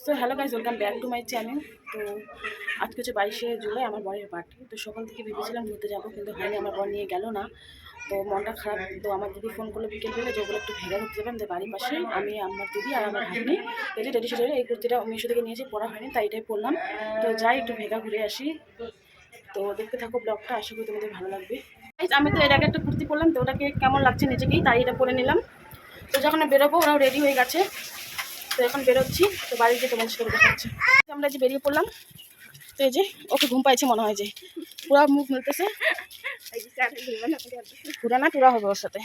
So hello guys, welcome back to my channel. তো আজকে হচ্ছে 22শে জুলাই, আমার বরের পার্টি। তো সকাল থেকে ভেবেছিলাম ঘুরতে যাবো, কিন্তু হয়নি, আমার বর নিয়ে গেল না। তো মনটা খারাপ। তো আমার দিদি ফোন করলো বিকেল বেলা, যেগুলো একটু ভেগা ঘুরতে যাবেন আমাদের বাড়ির পাশে। আমি, আমার দিদি আর আমার ভাগ্নি এই যে রেডি সেডি। এই কুর্তিটা মিশো থেকে নিয়েছি, পরা হয়নি, তাই এটাই পরলাম। তো যাই একটু ভেগা ঘুরে আসি। তো দেখতে থাকো ব্লগটা, আশা করি তোমাদের ভালো লাগবে। আমি তো এর আগে একটা কুর্তি পরলাম, তো ওটাকে কেমন লাগছে নিজেকেই, তাই এটা পরে নিলাম। তো যখন বেরোবো ওরাও রেডি হয়ে গেছে। তো এখন বেরোচ্ছি, তো বাড়ি গিয়ে তোমাদের সাথে দেখা হচ্ছে। আমরা যে বেরিয়ে পড়লাম, তো এই যে ওকে ঘুম পাইছে মনে হয়, যে পুরা মুখ মিলতেছে, ঘুরা না টুরা হবে ওর সাথে।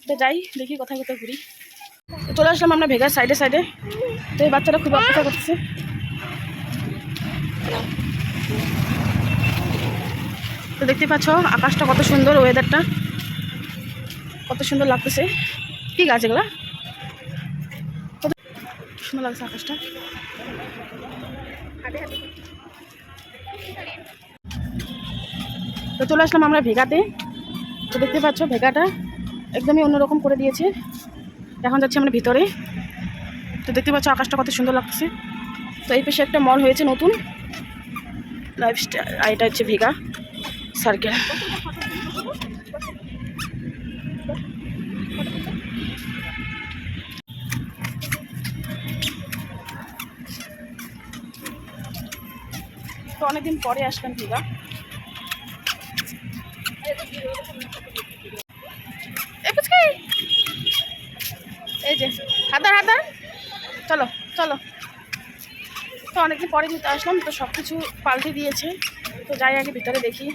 তো যাই দেখি কোথায় কোথায় ঘুরি। তো চলে আসলাম আমরা ভেগার সাইডে সাইডে। তো এই বাচ্চারা খুব অপেক্ষা করতেছে। তো দেখতে পাচ্ছ আকাশটা কত সুন্দর, ওয়েদারটা কত সুন্দর লাগতেছে। কি গাছ এগুলা, কত সুন্দর লাগছে আকাশটা। তো চলে আসলাম আমরা ভেগাতে। তো দেখতে পাচ্ছ ভেগাটা একদমই অন্যরকম করে দিয়েছে। এখন যাচ্ছি আমরা ভিতরে। তো দেখতে পাচ্ছ আকাশটা কত সুন্দর লাগছে। তো এই পাশে একটা মল হয়েছে নতুন, লাইফস্টাইল, আর এটা হচ্ছে ভেগা সার্কেল। তো অনেকদিন পরে আসলাম ভেগা। এই যে হাতার হাতার, চলো চলো। তো অনেকদিন পরে ঘুরতে আসলাম, তো সব কিছু পাল্টে দিয়েছে। তো যাই আগে ভিতরে দেখি।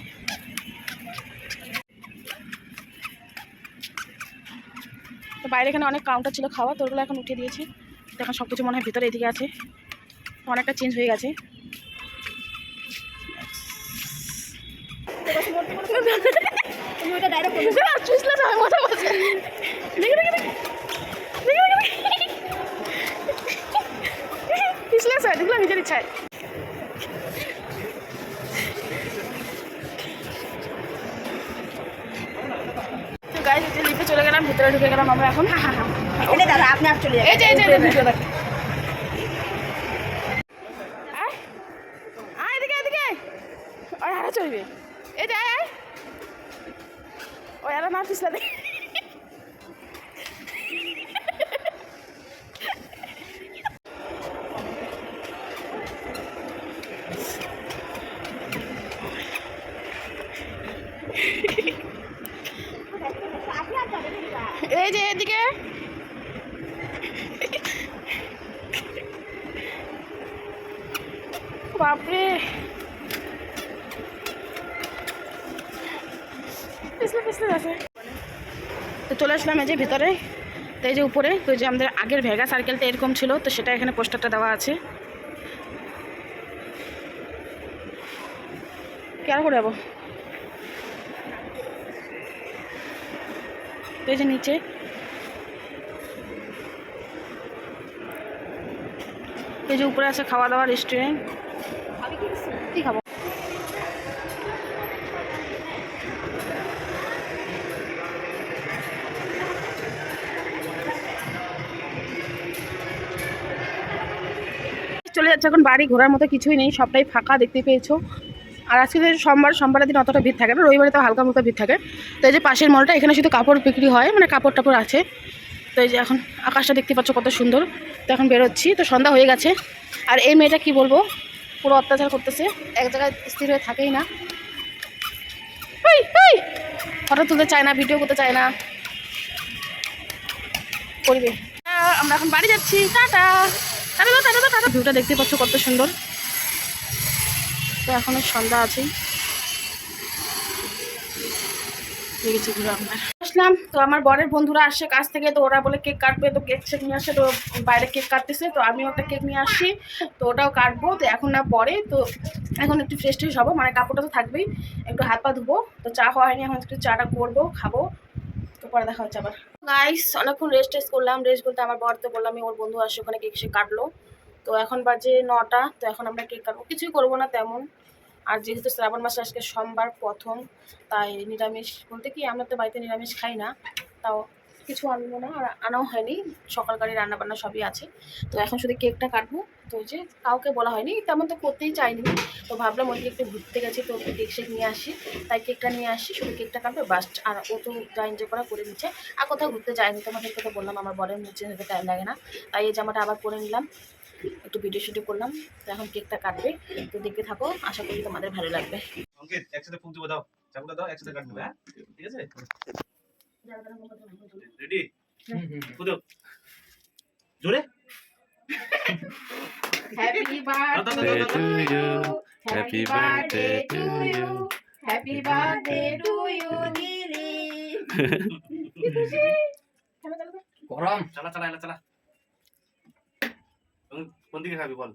তো বাইরে এখানে অনেক কাউন্টার ছিল খাওয়া, তো ওগুলো এখন উঠিয়ে দিয়েছে। তো এখন সব কিছু মনে হয় ভিতরে এদিকে আছে, অনেকটা চেঞ্জ হয়ে গেছে। নিজের ইচ্ছায় লিফটে চলে গেলাম, ভিতরে ঢুকে গেলাম আমরা এখন। দাদা আপনি আর চলে এই যে ভিডিও দেখ। এদিকে এদিকে ওই আরো চলবে। এই যে ওই আরো না পিছলা দেখ। এই যে এদিকে বাপরে, পিছলে পিছলে আছে। তো চলে আসলাম এই যে ভিতরে। তো এই যে উপরে, তো যে আমাদের আগের ভেগা সার্কেলটা এরকম ছিল, তো সেটা এখানে পোস্টারটা দেওয়া আছে। কেন করে যাবো। তো এই যে নিচে, এই যে উপরে আছে খাওয়া দাওয়া রেস্টুরেন্ট। কি খাবো, চলে যাচ্ছে এখন বাড়ি। ঘোরার মতো কিছুই নেই, সবটাই ফাঁকা দেখতে পেয়েছো। আর আজকে সোমবারের দিন অতটা ভিড় থাকে না, রবিবারে তো হালকা মুলকা ভিড় থাকে। তো এই যে পাশের মলটা, এখানে শুধু কাপড় বিক্রি হয়, মানে কাপড় টাপড় আছে। তো এই যে এখন আকাশটা দেখতে পাচ্ছ কত সুন্দর। তো এখন বেরোচ্ছি, তো সন্ধ্যা হয়ে গেছে। আর এই মেয়েটা কি বলবো, পুরো অত্যাচার করতেছে, এক জায়গায় স্থির হয়ে থাকেই না। ফটো তুলতে চায় না, ভিডিও করতে চায় না, করবে। আমরা এখন বাড়ি যাচ্ছি, টাটা টাটা টাটা টাটা। ভিউটা দেখতে পাচ্ছ কত সুন্দর। তো এখনো সন্ধ্যা আছে, লেগেছে ঘুরে আমরা আসলাম। তো আমার বরের বন্ধুরা আসছে কাছ থেকে, তো ওরা বলে কেক কাটবে, তো কেক সেক নিয়ে আসে। তো বাইরে কেক কাটতেছে, তো আমিও একটা কেক নিয়ে আসছি, তো ওটাও কাটবো। তো এখন না পরে, তো এখন একটু ফ্রেশ ট্রেশ হবো, মানে কাপড়টা তো থাকবেই, একটু হাত পা ধুবো। তো চা খাওয়া হয়নি, এখন একটু চাটা করবো, খাবো। তো পরে দেখা হচ্ছে আবার। গাইস অনেকক্ষণ রেস্ট টেস্ট করলাম। রেস্ট বলতে আমার বর, তো বললাম ওর বন্ধু আসছে, ওখানে কেক সে কাটলো। তো এখন বাজে 9টা। তো এখন আমরা কেক কাটবো, কিছুই করবো না তেমন। আর যেহেতু শ্রাবণ মাসে আজকে সোমবার প্রথম, তাই নিরামিষ বলতে কি, আমরা তো বাড়িতে নিরামিষ খাই না, তাও কিছু আনবো না, আর আনাও হয়নি, সকালকারই রান্না বান্না সবই আছে। তো এখন শুধু কেকটা কাটবো। তো ওই যে কাউকে বলা হয়নি, তেমন তো করতেই চাইনি। তো ভাবলাম ওইদিকে একটু ঘুরতে গেছি, তো কেক শেক নিয়ে আসি, তাই কেকটা নিয়ে আসি, শুধু কেকটা কাটবে বাস। আর ও তো যা এনজয় করা করে নিচ্ছে, আর কোথাও ঘুরতে যায়নি। তোমাদেরকে তো বললাম আমার বরের মুখ চেঞ্জ হতে টাইম লাগে না, তাই এই জামাটা আবার পরে নিলাম, একটু ভিডিও শুটিং করলাম। তো এখন কেকটা কাটবে, তো দেখতে থাকো, আশা করি তোমাদের ভালো লাগবে। অঙ্কিত একসাথে ফুক দিব, দাও চাকুটা দাও, একসাথে কাটবো। হ্যাঁ ঠিক আছে, রেডি? ফুক দাও জোরে। Happy birthday to you, happy birthday to you, happy birthday to you Lily. গরম। চালা চালা এলা চালা। কোন দিকে খাবি বল?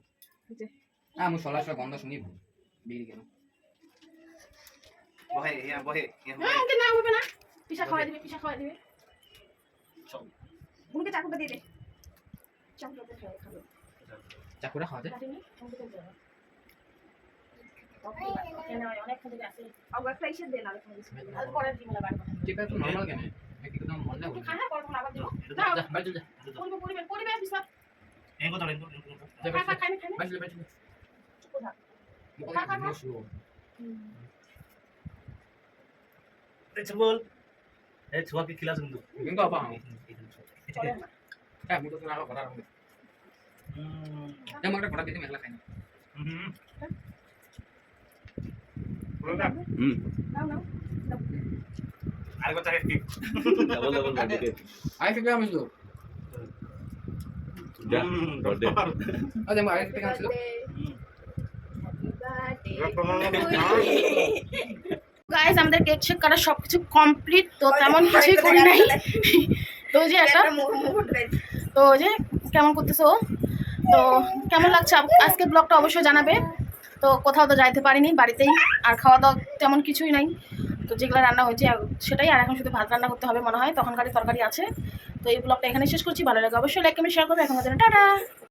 আমি সলাসলা গন্ধ শুনি বিড়ি কেন বহে হ্যাঁ বহে না ওকে না হবে না, পিঠা খাওয়াই দিবে, পিঠা খাওয়াই দিবে। সব মুখে চাকুটা দিয়ে দে। চামচাতে খাওয়াই খাবে। চাকুরা খাওয়া যায়? কাটিনি, চামচাতে যাবে। ওকে না অনেক খালি আছে। আবার একটা ইসে দে না রেখে দিস। আর পরের দিন হলো বাড়ি। যেটা তো নরমাল কেন একদম মন না একটু খানা করব না, আবার দিব। যা বাইরে যা পরিবে পরিবে পরিবে বিসা। এই কথা রেন যা খা খা খাই খাই। বাইরে বাইরে কোথা? আচ্ছা বল। এই ছোয়া কি খিলাস কিন্তু কিন্তু আপা চলে না। হ্যাঁ আমি তো না কথা রাখবো যেমন একটা কথা দিতে মেলা খাই না নাও নাও। আরেকবার চাকে কি double double birthday I feel আমি তো যা বার্থডে আজ আমি আই থেকে আনছিল গাইস আমাদের কেক শেক করা সবকিছু কমপ্লিট, তো তেমন কিছুই করি নাই। তো ওই যে একটা, তো ওই যে কেমন করতেছো, তো কেমন লাগছে আজকে ব্লগটা অবশ্যই জানাবে। তো কোথাও তো যাইতে পারিনি, বাড়িতেই, আর খাওয়া দাওয়া তেমন কিছুই নাই। তো যেগুলো রান্না হয়েছে সেটাই, আর এখন শুধু ভাত রান্না করতে হবে মনে হয়, তখনকারই তরকারি আছে। তো এই ব্লগটা এখানে শেষ করছি, ভালো লাগে অবশ্যই লাইক কমেন্ট শেয়ার করবে। এখন টাটা।